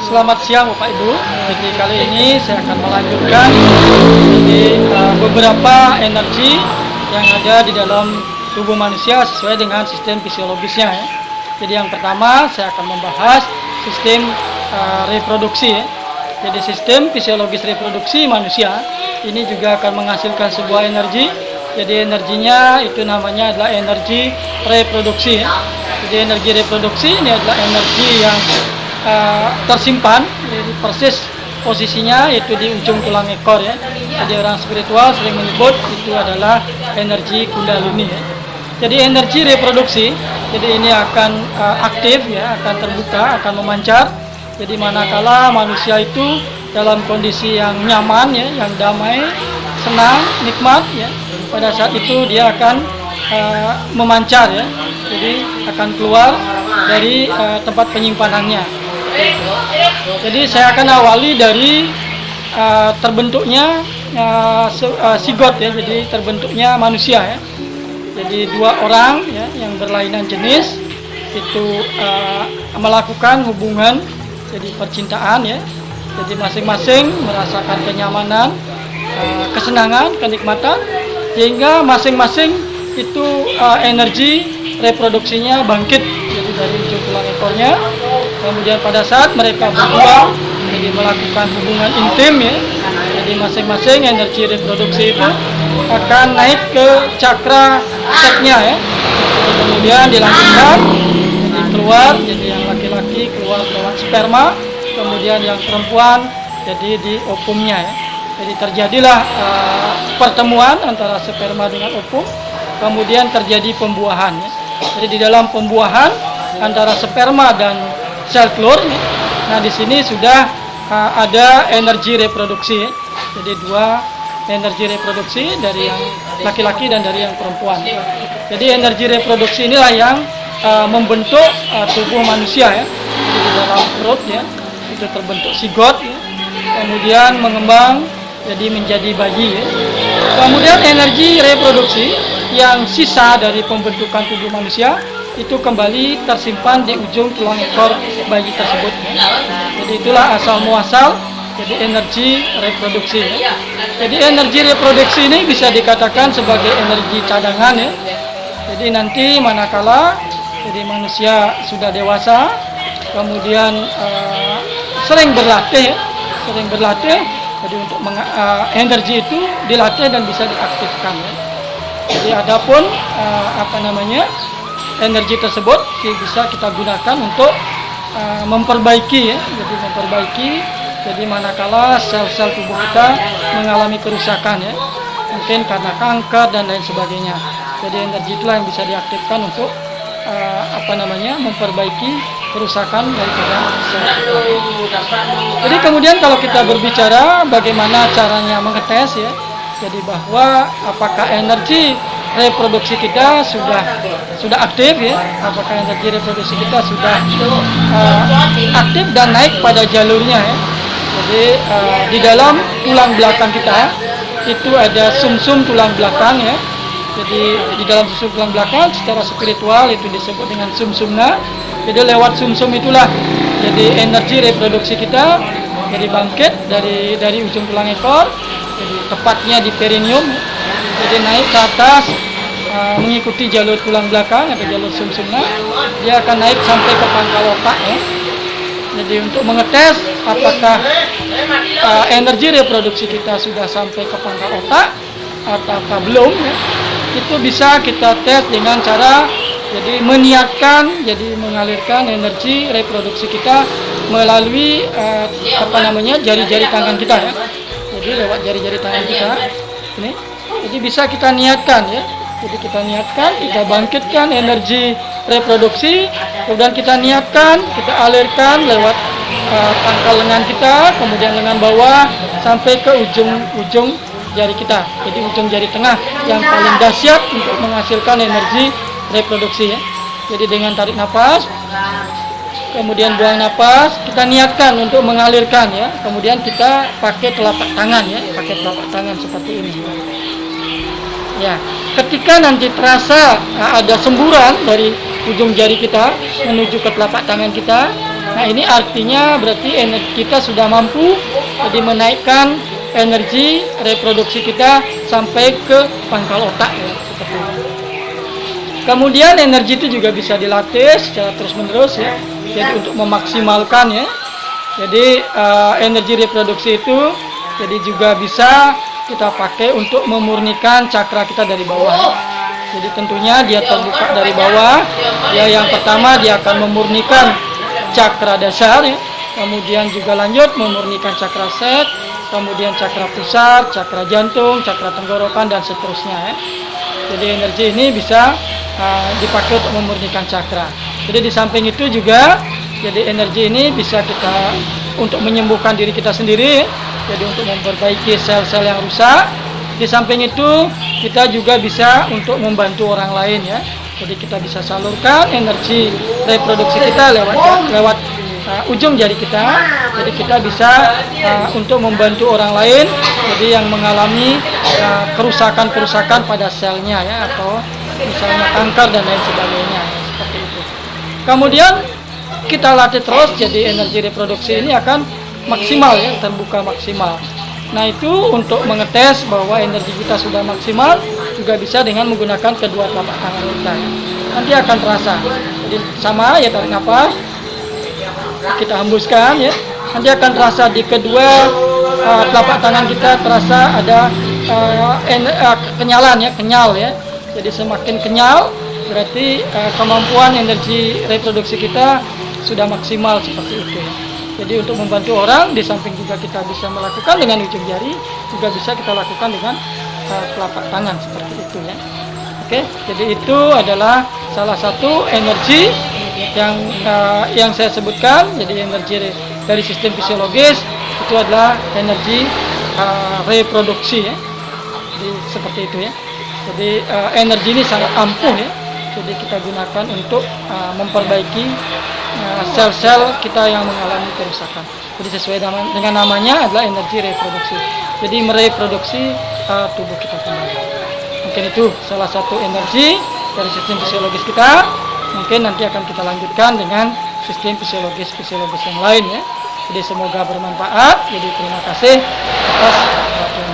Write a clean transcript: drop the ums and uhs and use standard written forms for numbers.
Selamat siang Bapak Ibu. Jadi kali ini saya akan melanjutkan beberapa energi yang ada di dalam tubuh manusia sesuai dengan sistem fisiologisnya. Jadi yang pertama saya akan membahas sistem reproduksi. Jadi sistem fisiologis reproduksi manusia ini juga akan menghasilkan sebuah energi. Jadi energinya itu namanya adalah energi reproduksi. Jadi energi reproduksi ini adalah energi yang tersimpan, jadi persis posisinya yaitu di ujung tulang ekor ya. Jadi orang spiritual sering menyebut itu adalah energi kundalini ya. Jadi energi reproduksi, jadi ini akan aktif ya, akan terbuka, akan memancar. Jadi manakala manusia itu dalam kondisi yang nyaman ya, yang damai, senang, nikmat ya, pada saat itu dia akan memancar ya. Jadi akan keluar dari tempat penyimpanannya. Jadi saya akan awali dari terbentuknya sigot ya, jadi terbentuknya manusia ya. Jadi dua orang ya yang berlainan jenis itu melakukan hubungan, jadi percintaan ya. Jadi masing-masing merasakan kenyamanan, kesenangan, kenikmatan, sehingga masing-masing itu energi reproduksinya bangkit jadi dari ujung tulang ekornya. Kemudian pada saat mereka berdua jadi melakukan hubungan intim ya, jadi masing-masing energi reproduksi itu akan naik ke cakra seknya ya. Jadi kemudian dilanjutkan jadi keluar, jadi yang laki-laki keluar lewat sperma, kemudian yang perempuan jadi di ovumnya ya. Jadi terjadilah pertemuan antara sperma dengan ovum, kemudian terjadi pembuahan ya. Jadi di dalam pembuahan antara sperma dan sel telur, nah di sini sudah ada energi reproduksi. Jadi dua energi reproduksi dari yang laki-laki dan dari yang perempuan. Jadi energi reproduksi inilah yang membentuk tubuh manusia ya. Jadi di dalam perut ya itu terbentuk sigot ya. Kemudian mengembang jadi menjadi bayi ya. Kemudian energi reproduksi yang sisa dari pembentukan tubuh manusia itu kembali tersimpan di ujung tulang ekor bayi tersebut. Jadi itulah asal muasal jadi energi reproduksi. Jadi energi reproduksi ini bisa dikatakan sebagai energi cadangan ya. Jadi nanti manakala jadi manusia sudah dewasa, kemudian sering berlatih, jadi untuk energi itu dilatih dan bisa diaktifkan ya. Jadi adapun energi tersebut bisa kita gunakan untuk memperbaiki ya. Jadi memperbaiki, jadi manakala sel-sel tubuh kita mengalami kerusakan ya, mungkin karena kanker dan lain sebagainya. Jadi energi itulah yang bisa diaktifkan untuk memperbaiki kerusakan daripada sel. Jadi kemudian kalau kita berbicara bagaimana caranya mengetes ya, jadi bahwa apakah energi reproduksi kita sudah aktif ya, apakah energi reproduksi kita sudah aktif dan naik pada jalurnya ya. Jadi di dalam tulang belakang kita itu ada sumsum tulang belakang ya. Jadi di dalam sumsum tulang belakang secara spiritual itu disebut dengan sumsumna. Jadi lewat sumsum itulah jadi energi reproduksi kita jadi bangkit dari ujung tulang ekor, jadi tepatnya di perineum, jadi naik ke atas mengikuti jalur tulang belakang atau jalur sumsumna, dia akan naik sampai ke pangkal otak ya. Jadi untuk mengetes apakah energi reproduksi kita sudah sampai ke pangkal otak atau belum ya, itu bisa kita tes dengan cara jadi meniatkan, jadi mengalirkan energi reproduksi kita melalui jari-jari tangan kita ya. Jadi lewat jari-jari tangan kita ini, jadi bisa kita niatkan ya. Jadi kita niatkan, kita bangkitkan energi reproduksi, kemudian kita niatkan, kita alirkan lewat pangkal lengan kita, kemudian lengan bawah sampai ke ujung jari kita. Jadi ujung jari tengah yang paling dahsyat untuk menghasilkan energi reproduksi ya. Jadi dengan tarik nafas, kemudian buang nafas, kita niatkan untuk mengalirkan ya. Kemudian kita pakai telapak tangan ya, pakai telapak tangan seperti ini. Ya, ketika nanti terasa ada semburan dari ujung jari kita menuju ke telapak tangan kita, Nah, ini artinya berarti energi kita sudah mampu jadi menaikkan energi reproduksi kita sampai ke pangkal otak ya, seperti itu. Kemudian energi itu juga bisa dilatih secara terus-menerus ya. Jadi untuk memaksimalkan ya. Jadi energi reproduksi itu jadi juga bisa kita pakai untuk memurnikan cakra kita dari bawah. Jadi tentunya dia terbuka dari bawah. Ya, yang pertama dia akan memurnikan cakra dasar ya. Kemudian juga lanjut memurnikan cakra set, kemudian cakra pusat, cakra jantung, cakra tenggorokan dan seterusnya ya. Jadi energi ini bisa dipakai untuk memurnikan cakra. Jadi di samping itu juga jadi energi ini bisa kita untuk menyembuhkan diri kita sendiri. Jadi untuk memperbaiki sel-sel yang rusak. Di samping itu kita juga bisa untuk membantu orang lain ya. Jadi kita bisa salurkan energi reproduksi kita lewat ujung jari kita. Jadi kita bisa untuk membantu orang lain. Jadi yang mengalami kerusakan-kerusakan pada selnya ya, atau misalnya kanker dan lain sebagainya ya, seperti itu. Kemudian kita latih terus, jadi energi reproduksi ini akan maksimal ya, terbuka maksimal. Nah, itu untuk mengetes bahwa energi kita sudah maksimal juga bisa dengan menggunakan kedua telapak tangan kita. Nanti akan terasa. Jadi sama ya, tarik nafas, kita hembuskan ya. Nanti akan terasa di kedua telapak tangan kita terasa ada kenyalan ya, kenyal ya. Jadi semakin kenyal berarti kemampuan energi reproduksi kita sudah maksimal seperti itu ya. Jadi untuk membantu orang, di samping juga kita bisa melakukan dengan ujung jari, juga bisa kita lakukan dengan telapak tangan seperti itu ya. Oke, jadi itu adalah salah satu energi yang saya sebutkan. Jadi energi dari sistem fisiologis itu adalah energi reproduksi ya. Jadi seperti itu ya. Jadi energi ini sangat ampuh ya. Jadi kita gunakan untuk memperbaiki sel-sel kita yang mengalami kerusakan. Jadi sesuai dengan namanya adalah energi reproduksi. Jadi mereproduksi tubuh kita kembali. Mungkin itu salah satu energi dari sistem fisiologis kita. Mungkin nanti akan kita lanjutkan dengan sistem fisiologis yang lain ya. Jadi semoga bermanfaat. Jadi terima kasih atas perhatian.